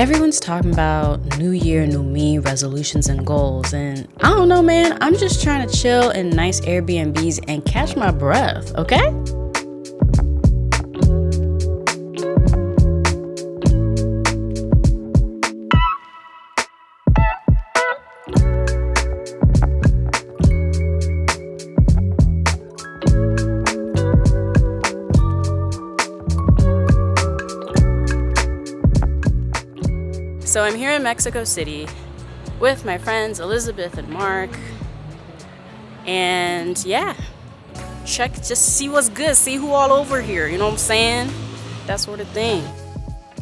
Everyone's talking about new year, new me, resolutions and goals, and I don't know, man. I'm just trying to chill in nice Airbnbs and catch my breath, okay? So I'm here in Mexico City with my friends Elizabeth and Mark, and yeah, just see what's good, see who all over here, you know what I'm saying? That sort of thing.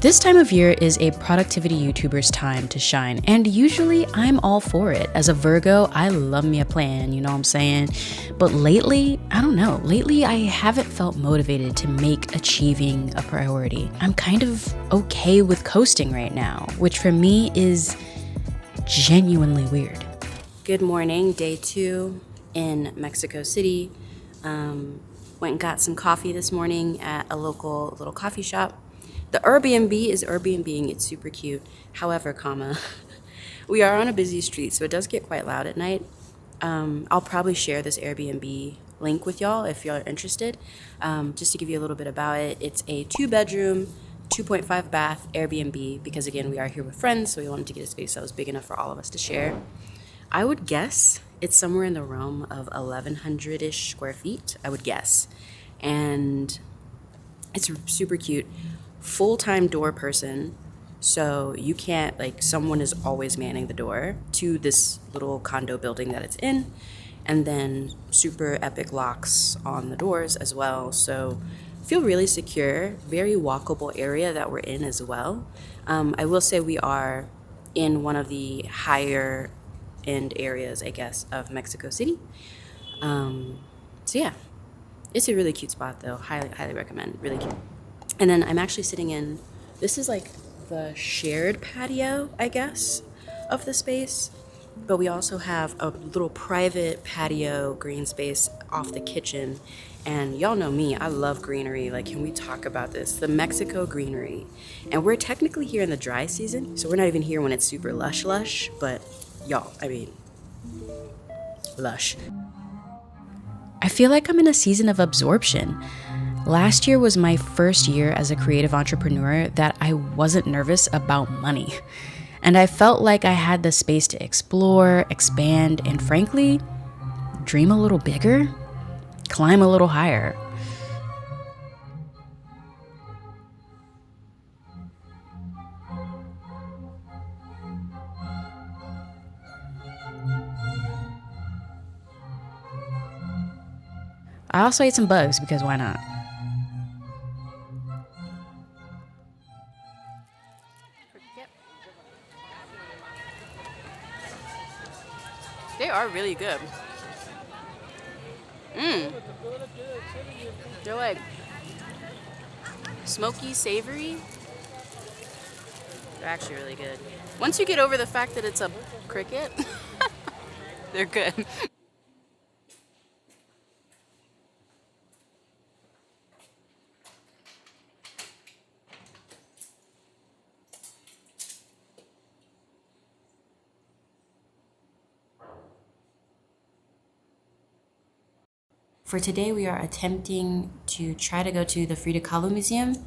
This time of year is a productivity YouTuber's time to shine, and usually I'm all for it. As a Virgo, I love me a plan, you know what I'm saying? But lately, I don't know, I haven't felt motivated to make achieving a priority. I'm kind of okay with coasting right now, which for me is genuinely weird. Good morning, day 2 in Mexico City. Went and got some coffee this morning at a local little coffee shop. The Airbnb is Airbnb-ing, it's super cute. However, we are on a busy street, so it does get quite loud at night. I'll probably share this Airbnb link with y'all if y'all are interested. Just to give you a little bit about it, it's a 2-bedroom, 2.5 bath Airbnb because again, we are here with friends, so we wanted to get a space that was big enough for all of us to share. I would guess it's somewhere in the realm of 1,100-ish square feet, I would guess. And it's super cute. Full-time door person, so you can't, like, someone is always manning the door to this little condo building that it's in, and then super epic locks on the doors as well, so feel really secure. Very walkable area that we're in as well. I will say we are in one of the higher end areas, I guess, of Mexico City. So yeah, it's a really cute spot though. Highly recommend. Really cute. And then I'm actually sitting in, this is like the shared patio, I guess, of the space. But we also have a little private patio green space off the kitchen. And y'all know me, I love greenery. Like, can we talk about this? The Mexico greenery. And we're technically here in the dry season, so we're not even here when it's super lush, but y'all, I mean, lush. I feel like I'm in a season of absorption. Last year was my first year as a creative entrepreneur that I wasn't nervous about money. And I felt like I had the space to explore, expand, and frankly, dream a little bigger, climb a little higher. I also ate some bugs because why not? They are really good. They're like smoky, savory. They're actually really good. Once you get over the fact that it's a cricket, they're good. For today, we are attempting to try to go to the Frida Kahlo Museum.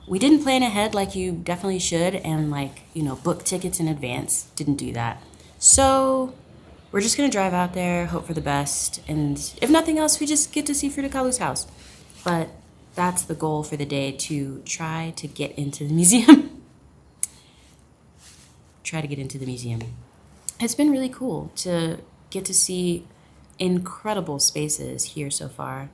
We didn't plan ahead like you definitely should and book tickets in advance. Didn't do that. So we're just gonna drive out there, hope for the best, and if nothing else, we just get to see Frida Kahlo's house. But that's the goal for the day, to try to get into the museum. It's been really cool to get to see incredible spaces here so far.